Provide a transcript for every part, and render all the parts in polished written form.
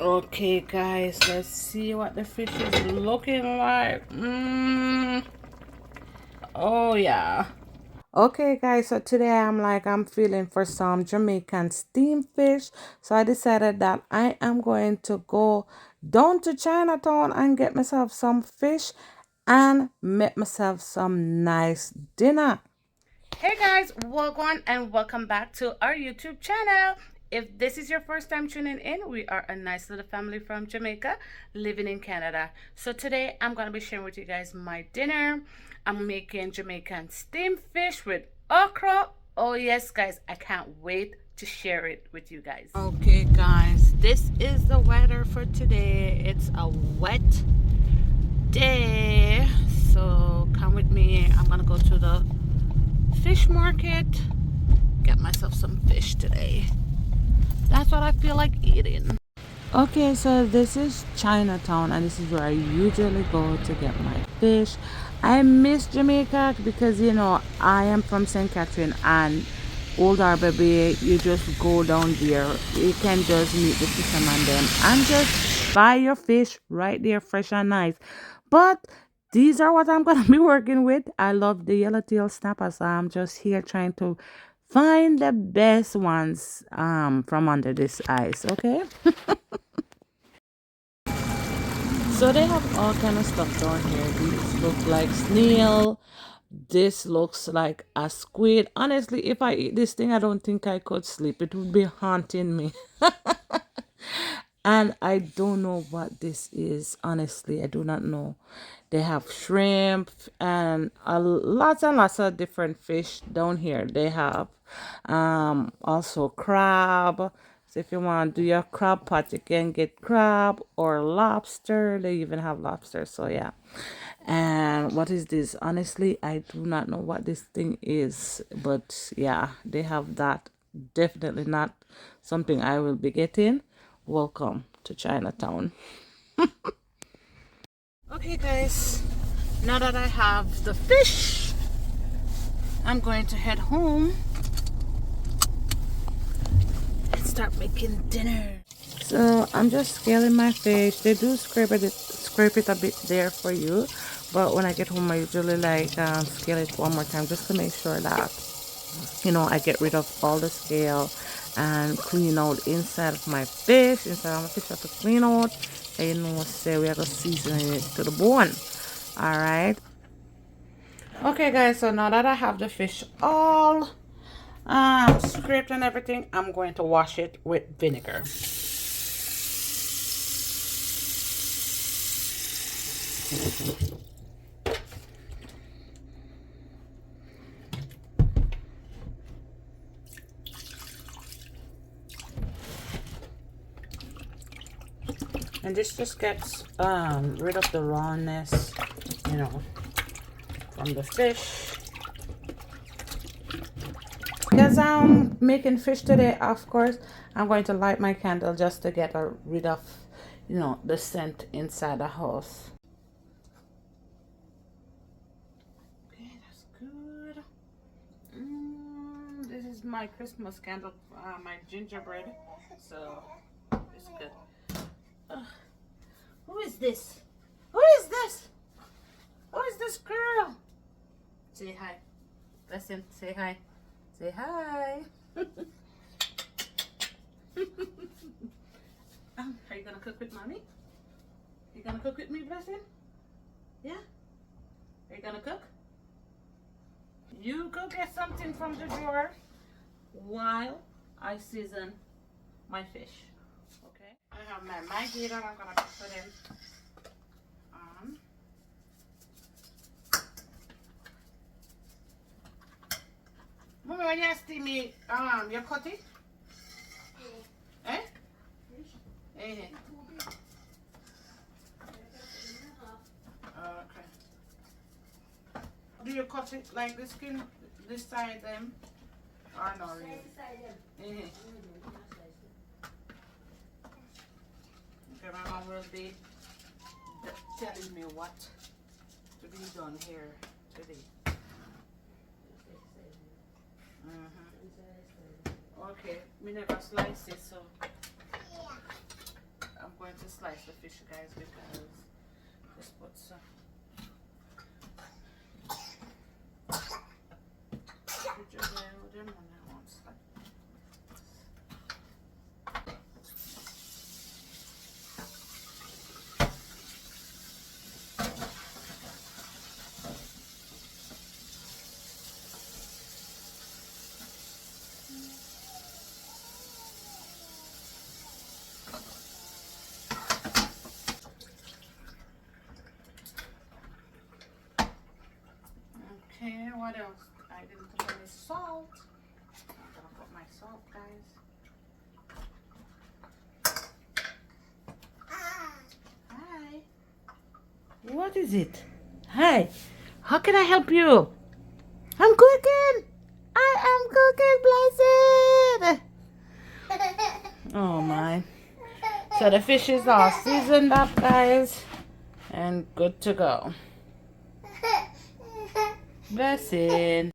Okay, guys, let's see what the fish is looking like. Oh, yeah. Okay, guys, so today I'm feeling for some Jamaican steamed fish. So I decided that I am going to go down to Chinatown and get myself some fish and make myself some nice dinner. Hey guys, welcome and welcome back to our YouTube channel. If this is your first time tuning in, we are a nice little family from Jamaica living in Canada. So today I'm going to be sharing with you guys my dinner. I'm making Jamaican steamed fish with okra. Oh yes guys, I can't wait to share it with you guys. Okay guys, this is the weather for today. It's a wet day. So come with me. I'm going to go to the fish market, get myself some fish today. That's what I feel like eating. Okay, so this is Chinatown and this is where I usually go to get my fish. I miss Jamaica because I am from St. Catherine and Old Harbor Bay. You just go down there, you can just meet the fisherman them and just buy your fish right there fresh and nice. But these are what I'm gonna be working with. I love the yellowtail snapper, so I'm just here trying to find the best ones from under this ice. Okay. So they have all kind of stuff down here. These look like snail. This looks like a squid. Honestly, if I eat this thing, I don't think I could sleep. It would be haunting me. And I don't know what this is. Honestly, I do not know. They have shrimp and lots and lots of different fish down here. They have also crab. So if you want to do your crab pot, you can get crab or lobster. They even have lobster. So yeah. And what is this? Honestly, I do not know what this thing is. But yeah, they have that. Definitely not something I will be getting. Welcome to Chinatown. Okay, guys, now that I have the fish, I'm going to head home and start making dinner. So I'm just scaling my fish. They do scrape it a bit there for you, but when I get home, I usually like scale it one more time just to make sure that I get rid of all the scale and clean out inside of my fish. Inside of my fish, I have to clean out. And say we are gonna season it to the bone. All right. Okay, guys. So now that I have the fish all scraped and everything, I'm going to wash it with vinegar. And this just gets rid of the rawness, from the fish. Because I'm making fish today, of course, I'm going to light my candle just to get rid of, the scent inside the house. Okay, that's good. This is my Christmas candle, my gingerbread, so it's good. Who is this? Who is this? Who is this girl? Say hi. Listen, say hi. Say hi. Are you gonna cook with mommy? You gonna cook with me, Blessing? Yeah? Are you gonna cook? You go get something from the drawer while I season my fish. Okay? I have my Maggi that I'm gonna put in. Mommy, when you steam me, you cut it? Eh? Eh. Okay. Do you cut it like the skin, this side them? Or not really? Eh. Okay, my mom will be telling me what to be done here today. Okay, we never slice it, so I'm slice the fish, guys, because this puts okay, what else? I didn't put any salt. I'm gonna put my salt, guys. Hi. What is it? Hi. How can I help you? I'm cooking. I am cooking, blessed. Oh my. So the fish is all seasoned up, guys, and good to go. Blessing.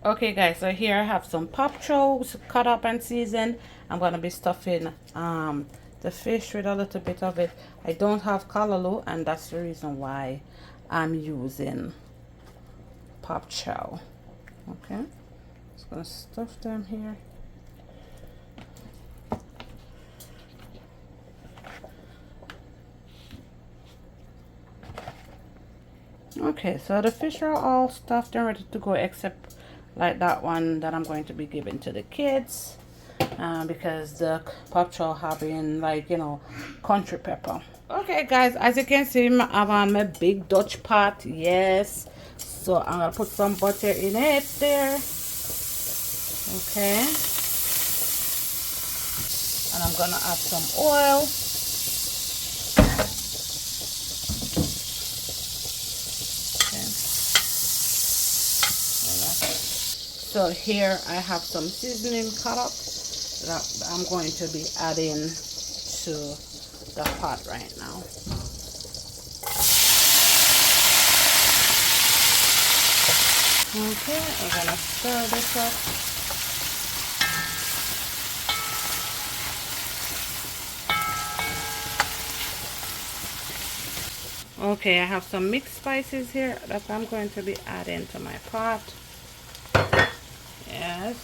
Okay, guys, so here I have some pop chows cut up and seasoned. I'm gonna be stuffing the fish with a little bit of it. I don't have callaloo, and that's the reason why I'm using pop chow. Okay, just gonna stuff them here. Okay, so the fish are all stuffed and ready to go, except like that one that I'm going to be giving to the kids, because the pop chow having, like, you know, country pepper. Okay, guys, as you can see, I'm on my big Dutch pot. Yes, so I'm gonna put some butter in it there. Okay, and I'm gonna add some oil. So here I have some seasoning cut up that I'm going to be adding to the pot right now. Okay, we're gonna stir this up. Okay, I have some mixed spices here that I'm going to be adding to my pot. Yes,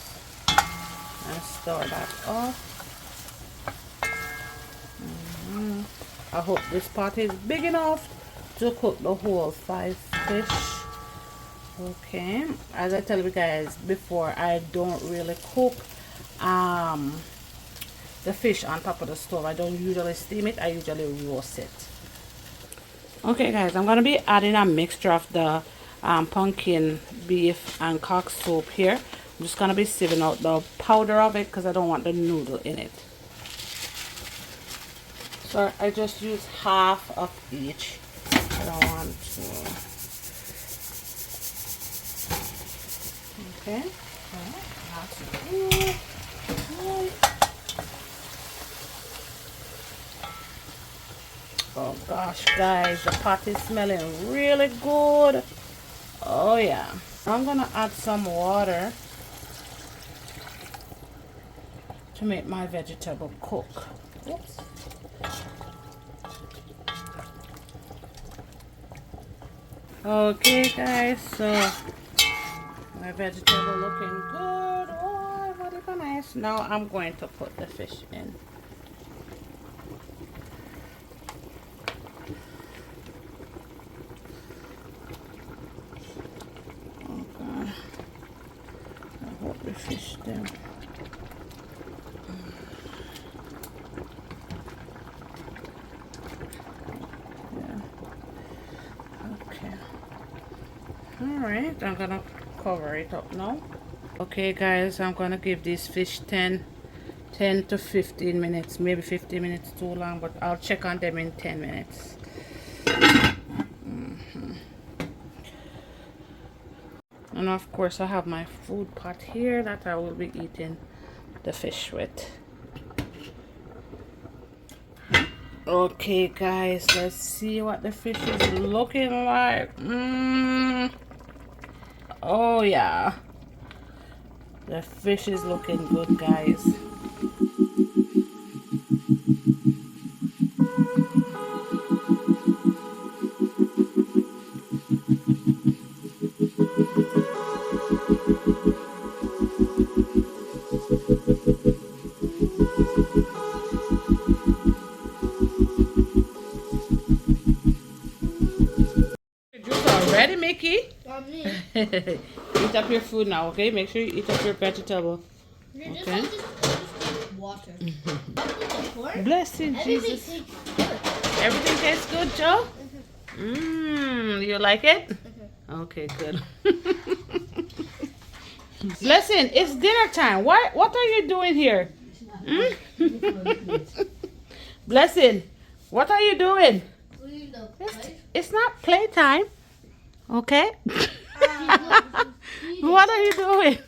and stir that up. I hope this pot is big enough to cook the whole 5 fish. Okay, as I tell you guys before, I don't really cook the fish on top of the stove. I don't usually steam it, I usually roast it. Okay, guys, I'm gonna be adding a mixture of the pumpkin beef and cock soup here. I'm just gonna be sieving out the powder of it because I don't want the noodle in it. So I just use half of each. I don't want to. Okay. Oh gosh, guys, the pot is smelling really good. Oh yeah. I'm gonna add some water to make my vegetable cook. Oops. Okay, guys, so my vegetable looking good. Oh, what is nice. Now I'm going to put the fish in. Okay. I hope the fish there. Alright, I'm gonna cover it up now. Okay, guys, I'm gonna give these fish 10 to 15 minutes, maybe 15 minutes too long, but I'll check on them in 10 minutes. And of course I have my food pot here that I will be eating the fish with. Okay, guys, let's see what the fish is looking like. Oh yeah, the fish is looking good, guys. Juice already, Mickey? On me. Eat up your food now, okay? Make sure you eat up your vegetable. Okay. Just water. Blessed Jesus. Everything tastes good, Joe? You like it? Okay, good. Blessing, it's dinner time. What are you doing here? Blessing, what are you doing? It's not playtime. Okay? What are you doing?